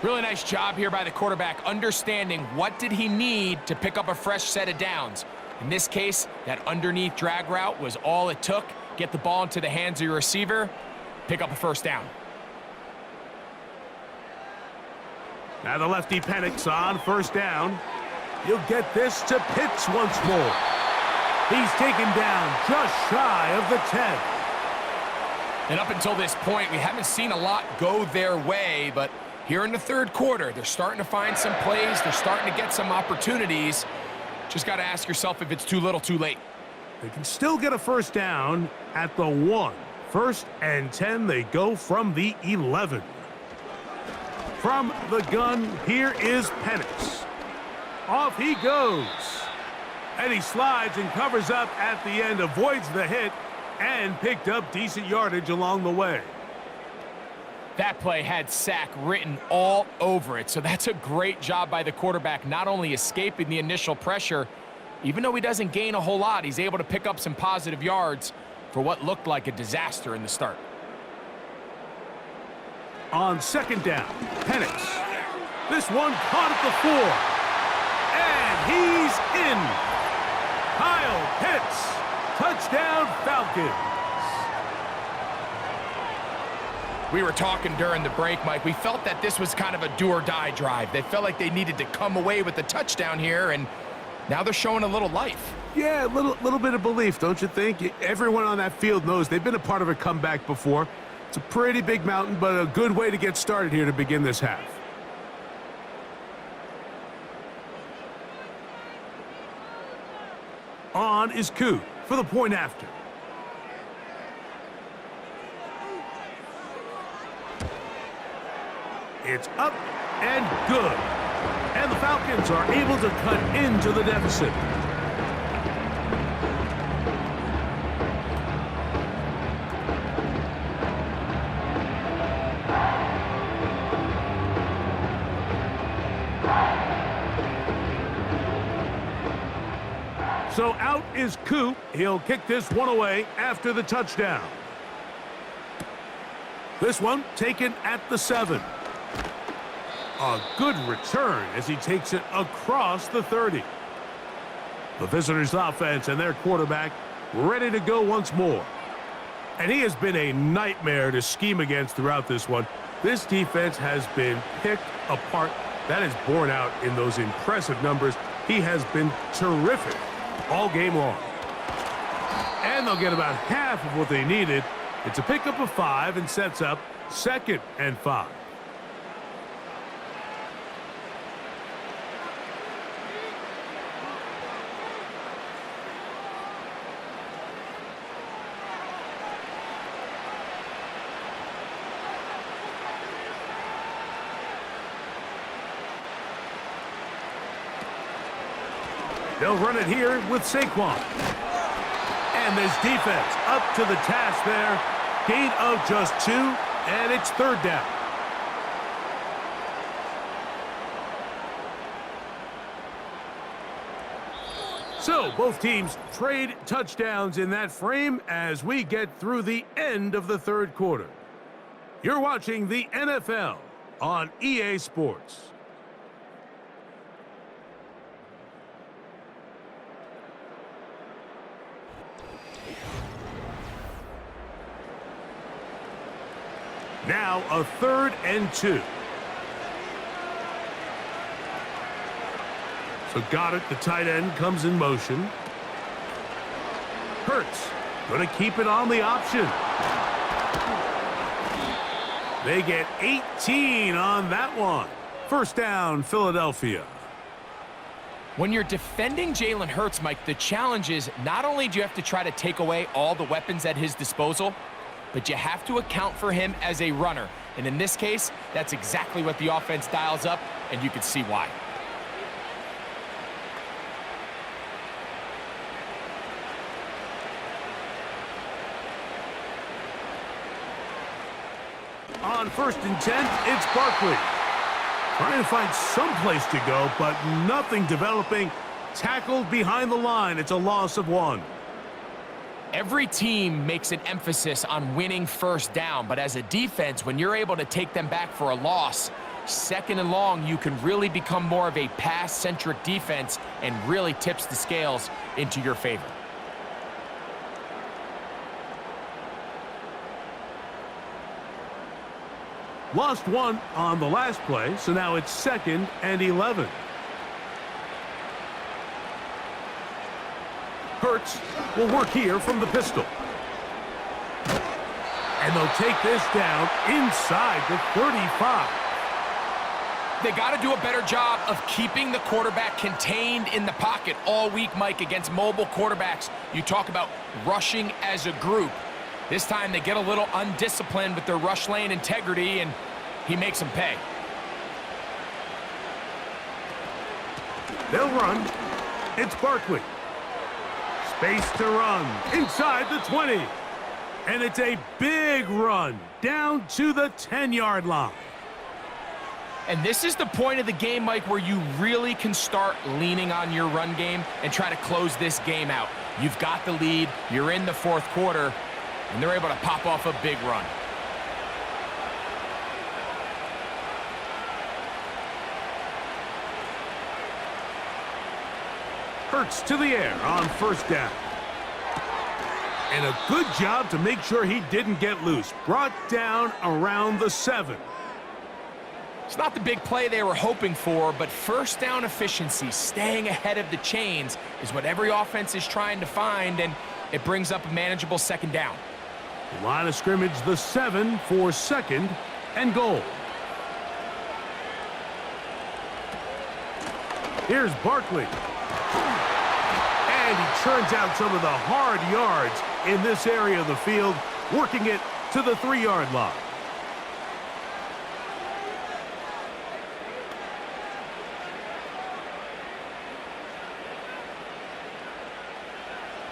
Really nice job here by the quarterback, understanding what did he need to pick up a fresh set of downs. In this case, that underneath drag route was all it took. Get the ball into the hands of your receiver, pick up a 1st down. Now the lefty Penix on 1st down. He'll get this to Pitts once more. He's taken down just shy of the 10. And up until this point, we haven't seen a lot go their way, but here in the 3rd quarter, they're starting to find some plays. They're starting to get some opportunities. Just got to ask yourself if it's too little, too late. They can still get a 1st down at the 1. 1st and 10, they go from the 11. From the gun, here is Penix. Off he goes. And he slides and covers up at the end, avoids the hit, and picked up decent yardage along the way. That play had sack written all over it, so that's a great job by the quarterback, not only escaping the initial pressure, even though he doesn't gain a whole lot, he's able to pick up some positive yards for what looked like a disaster in the start. On 2nd down, Penix. This one caught at the 4. And he's in. Kyle Pitts. Touchdown, Falcons. We were talking during the break, Mike. We felt that this was kind of a do-or-die drive. They felt like they needed to come away with the touchdown here, and now they're showing a little life. Yeah, a little bit of belief, don't you think? Everyone on that field knows they've been a part of a comeback before. It's a pretty big mountain, but a good way to get started here to begin this half. On is Koo for the point after. It's up and good. And the Falcons are able to cut into the deficit. So out is Koo. He'll kick this one away after the touchdown. This one taken at the 7. A good return as he takes it across the 30. The visitors' offense and their quarterback ready to go once more. And he has been a nightmare to scheme against throughout this one. This defense has been picked apart. That is borne out in those impressive numbers. He has been terrific all game long. And they'll get about half of what they needed. It's a pickup of 5 and sets up 2nd and 5. They'll run it here with Saquon. And this defense up to the task there. Gain of just 2, and it's 3rd down. So both teams trade touchdowns in that frame as we get through the end of the third quarter. You're watching the NFL on EA Sports. Now a 3rd and 2. So got it, the tight end comes in motion. Hurts, gonna keep it on the option. They get 18 on that one. First down, Philadelphia. When you're defending Jalen Hurts, Mike, the challenge is not only do you have to try to take away all the weapons at his disposal, but you have to account for him as a runner. And in this case, that's exactly what the offense dials up, and you can see why. On 1st and 10, it's Barkley. Trying to find some place to go, but nothing developing. Tackled behind the line. It's a loss of 1. Every team makes an emphasis on winning first down, but as a defense, when you're able to take them back for a loss, 2nd and long, you can really become more of a pass-centric defense and really tips the scales into your favor. Lost 1 on the last play, so now it's 2nd and 11. Hurts will work here from the pistol. And they'll take this down inside the 35. They got to do a better job of keeping the quarterback contained in the pocket all week, Mike, against mobile quarterbacks. You talk about rushing as a group. This time they get a little undisciplined with their rush lane integrity, and he makes them pay. They'll run. It's Barkley. Space to run inside the 20. And it's a big run down to the 10-yard line. And this is the point of the game, Mike, where you really can start leaning on your run game and try to close this game out. You've got the lead, you're in the 4th quarter, and they're able to pop off a big run. Hurts to the air on 1st down. And a good job to make sure he didn't get loose. Brought down around the 7. It's not the big play they were hoping for, but first down efficiency, staying ahead of the chains, is what every offense is trying to find, and it brings up a manageable 2nd down. The line of scrimmage, the 7 for 2nd and goal. Here's Barkley. And he churns out some of the hard yards in this area of the field, working it to the 3-yard line.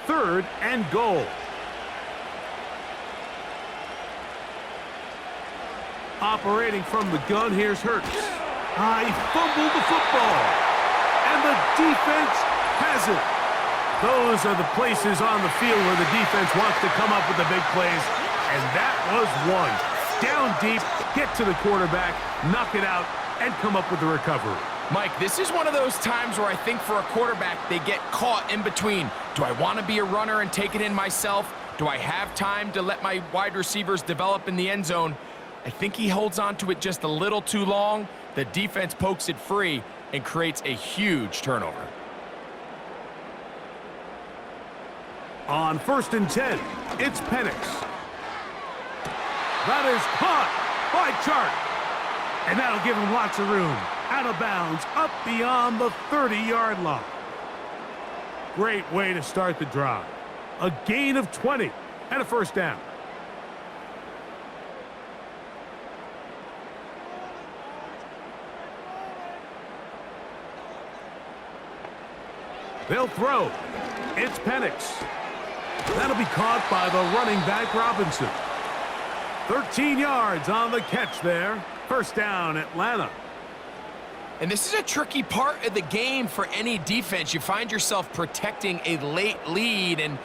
Third and goal. Operating from the gun, here's Hurts. He fumbled the football. And the defense has it. Those are the places on the field where the defense wants to come up with the big plays. And that was one. Down deep, get to the quarterback, knock it out, and come up with the recovery. Mike, this is one of those times where I think for a quarterback, they get caught in between. Do I want to be a runner and take it in myself? Do I have time to let my wide receivers develop in the end zone? I think he holds on to it just a little too long. The defense pokes it free and creates a huge turnover. On 1st and 10, it's Penix. That is caught by Chark. And that'll give him lots of room. Out of bounds, up beyond the 30-yard line. Great way to start the drive. A gain of 20 and a first down. They'll throw. It's Penix. That'll be caught by the running back Robinson. 13 yards on the catch there. First down, Atlanta. And this is a tricky part of the game for any defense. You find yourself protecting a late lead, and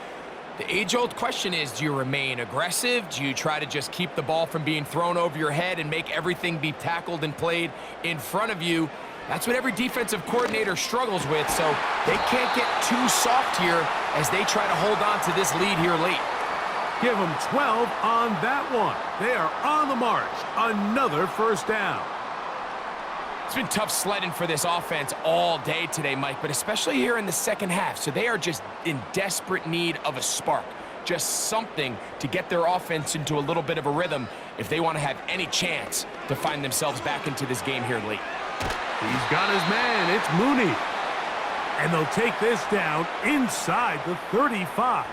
the age-old question is, do you remain aggressive? Do you try to just keep the ball from being thrown over your head and make everything be tackled and played in front of you? That's what every defensive coordinator struggles with, so they can't get too soft here as they try to hold on to this lead here late. Give them 12 on that one. They are on the march. Another first down. It's been tough sledding for this offense all day today, Mike, but especially here in the second half. So they are just in desperate need of a spark, just something to get their offense into a little bit of a rhythm if they want to have any chance to find themselves back into this game here late. He's got his man. It's Mooney. And they'll take this down inside the 35.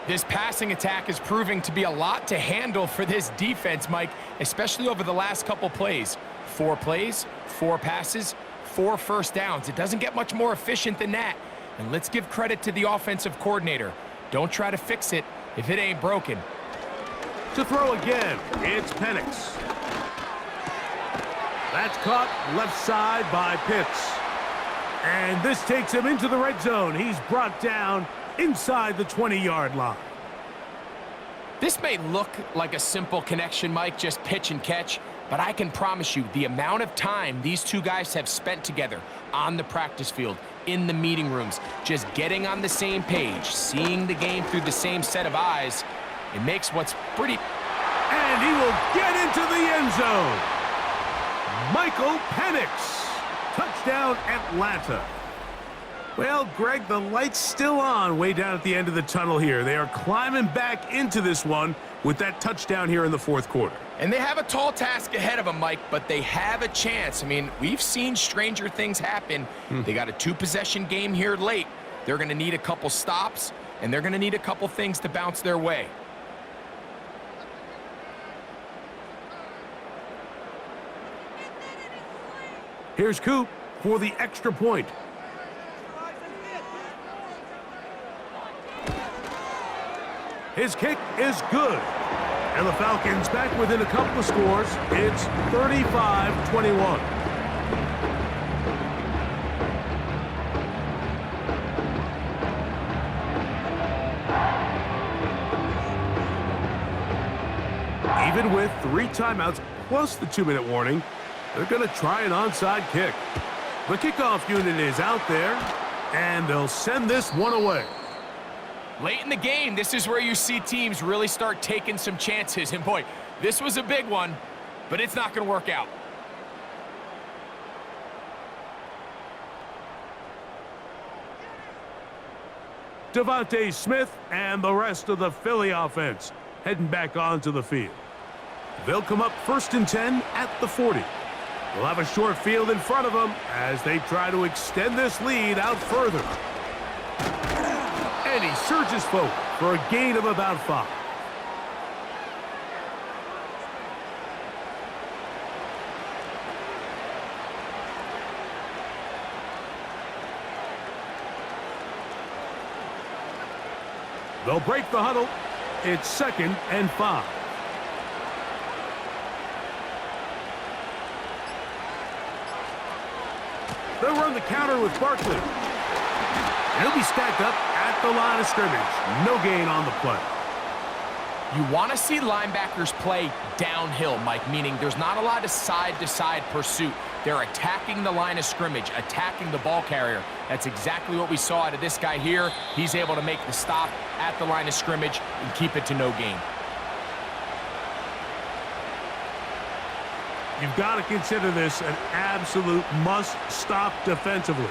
This passing attack is proving to be a lot to handle for this defense, Mike, especially over the last couple plays. 4 plays, 4 passes, 4 first downs. It doesn't get much more efficient than that. And let's give credit to the offensive coordinator. Don't try to fix it if it ain't broken. To throw again, it's Penix. That's caught left side by Pitts. And this takes him into the red zone. He's brought down inside the 20-yard line. This may look like a simple connection, Mike, just pitch and catch, but I can promise you the amount of time these two guys have spent together on the practice field, in the meeting rooms, just getting on the same page, seeing the game through the same set of eyes, it makes what's pretty... And he will get into the end zone. Michael Penix. Touchdown, Atlanta. Well, Greg, the light's still on way down at the end of the tunnel here. They are climbing back into this one with that touchdown here in the fourth quarter. And they have a tall task ahead of them, Mike, but they have a chance. I mean, we've seen stranger things happen. They got a 2-possession game here late. They're going to need a couple stops, and they're going to need a couple things to bounce their way. Here's Coop for the extra point. His kick is good. And the Falcons back within a couple of scores. It's 35-21. Even with 3 timeouts plus the 2-minute warning, they're going to try an onside kick. The kickoff unit is out there, and they'll send this one away. Late in the game, this is where you see teams really start taking some chances. And boy, this was a big one, but it's not going to work out. Devontae Smith and the rest of the Philly offense heading back onto the field. They'll come up 1st and 10 at the 40. They'll have a short field in front of them as they try to extend this lead out further. And he surges forward for a gain of about 5. They'll break the huddle. It's 2nd and 5. They'll run the counter with Barkley. He'll be stacked up at the line of scrimmage. No gain on the play. You want to see linebackers play downhill, Mike, meaning there's not a lot of side-to-side pursuit. They're attacking the line of scrimmage, attacking the ball carrier. That's exactly what we saw out of this guy here. He's able to make the stop at the line of scrimmage and keep it to no gain. You've got to consider this an absolute must-stop defensively.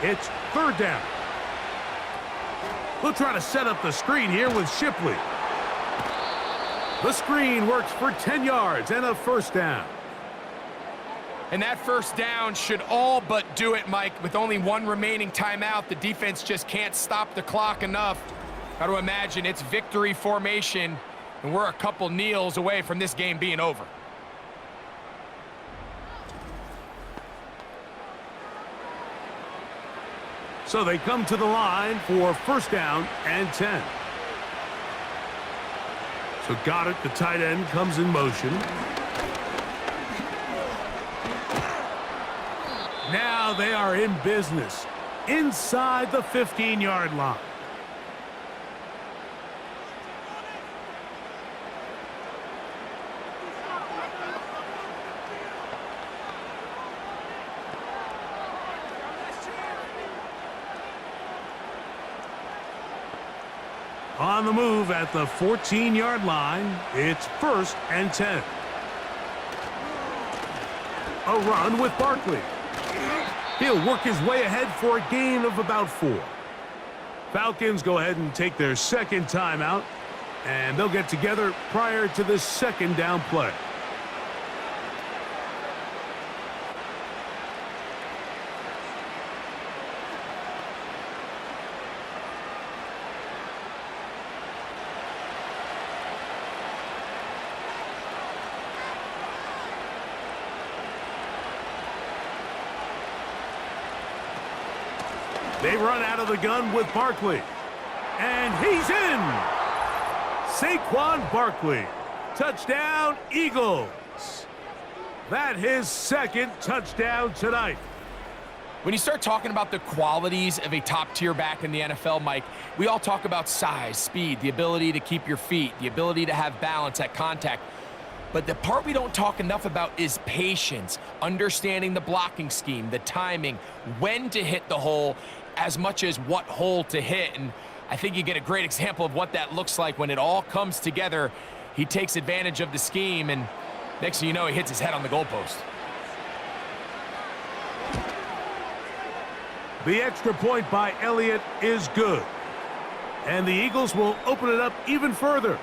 It's 3rd down. They'll try to set up the screen here with Shipley. The screen works for 10 yards and a 1st down. And that 1st down should all but do it, Mike. With only 1 remaining timeout, the defense just can't stop the clock enough. Got to imagine it's victory formation, and we're a couple kneels away from this game being over. So they come to the line for 1st down and 10. So Goddard, the tight end, comes in motion. Now they are in business inside the 15-yard line. On the move at the 14-yard line, it's 1st and 10. A run with Barkley. He'll work his way ahead for a gain of about 4. Falcons go ahead and take their second timeout, and they'll get together prior to the second down play. They run out of the gun with Barkley. And he's in! Saquon Barkley. Touchdown, Eagles. That his second touchdown tonight. When you start talking about the qualities of a top-tier back in the NFL, Mike, we all talk about size, speed, the ability to keep your feet, the ability to have balance at contact. But the part we don't talk enough about is patience, understanding the blocking scheme, the timing, when to hit the hole, as much as what hole to hit. And I think you get a great example of what that looks like when it all comes together. He takes advantage of the scheme, and next thing you know, he hits his head on the goalpost. The extra point by Elliott is good. And the Eagles will open it up even further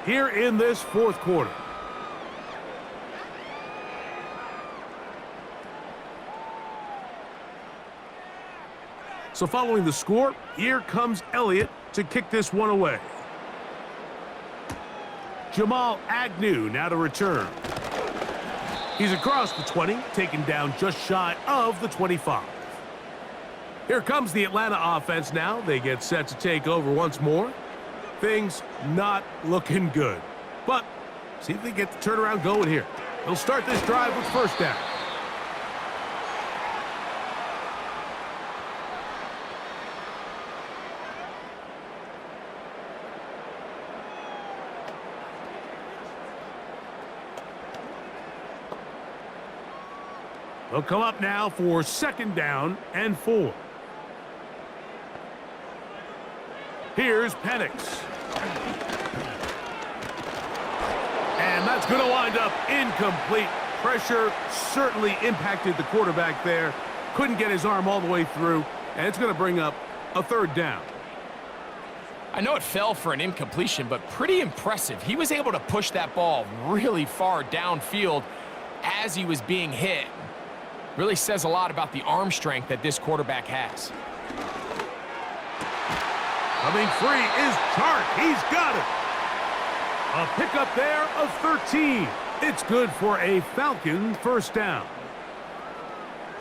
here in this 4th quarter. So following the score, here comes Elliott to kick this one away. Jamal Agnew now to return. He's across the 20, taken down just shy of the 25. Here comes the Atlanta offense now. They get set to take over once more. Things not looking good. But see if they get the turnaround going here. They'll start this drive with 1st down. They'll come up now for 2nd down and 4. Here's Penix. And that's going to wind up incomplete. Pressure certainly impacted the quarterback there. Couldn't get his arm all the way through, and it's going to bring up a 3rd down. I know it fell for an incompletion, but pretty impressive. He was able to push that ball really far downfield as he was being hit. Really says a lot about the arm strength that this quarterback has. Coming free is Chark. He's got it. A pickup there of 13. It's good for a Falcon 1st down.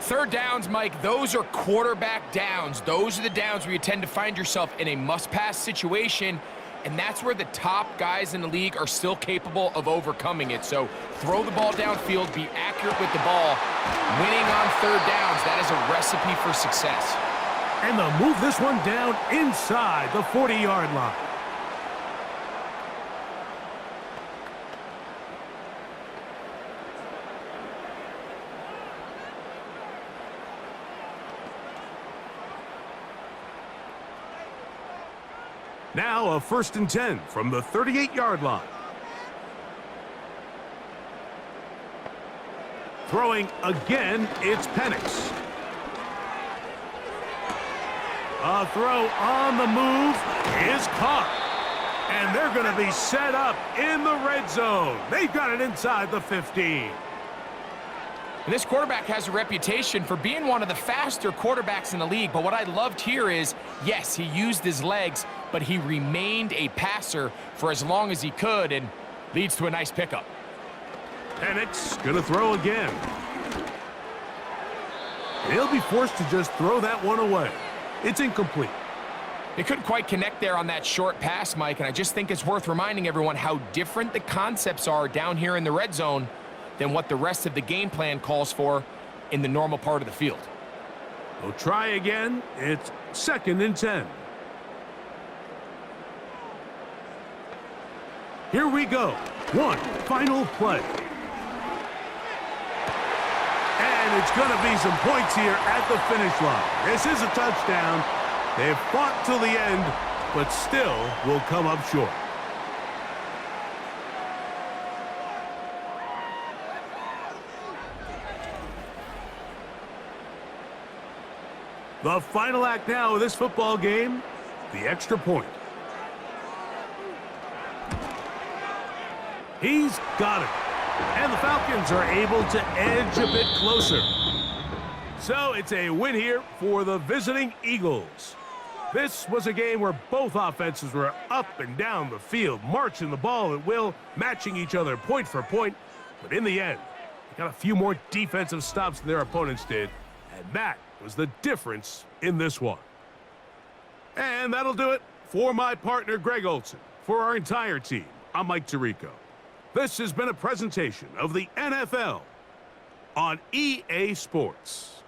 3rd downs, Mike, those are quarterback downs. Those are the downs where you tend to find yourself in a must-pass situation, and that's where the top guys in the league are still capable of overcoming it. So throw the ball downfield, be accurate with the ball. Winning on 3rd downs, that is a recipe for success. And they'll move this one down inside the 40-yard line. Now a 1st and 10 from the 38-yard line. Throwing again, it's Penix. A throw on the move is caught. And they're going to be set up in the red zone. They've got it inside the 15. And this quarterback has a reputation for being one of the faster quarterbacks in the league. But what I loved here is, yes, he used his legs, but he remained a passer for as long as he could, and leads to a nice pickup. Penix going to throw again. He'll be forced to just throw that one away. It's incomplete. They couldn't quite connect there on that short pass, Mike, and I just think it's worth reminding everyone how different the concepts are down here in the red zone than what the rest of the game plan calls for in the normal part of the field. We'll try again. It's 2nd and 10. Here we go. One final play. And it's going to be some points here at the finish line. This is a touchdown. They've fought till the end, but still will come up short. The final act now of this football game, the extra point. He's got it. And the Falcons are able to edge a bit closer. So it's a win here for the visiting Eagles. This was a game where both offenses were up and down the field, marching the ball at will, matching each other point for point. But in the end, they got a few more defensive stops than their opponents did. And that was the difference in this one. And that'll do it for my partner, Greg Olson. For our entire team, I'm Mike Tirico. This has been a presentation of the NFL on EA Sports.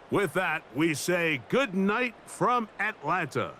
With that, we say good night from Atlanta.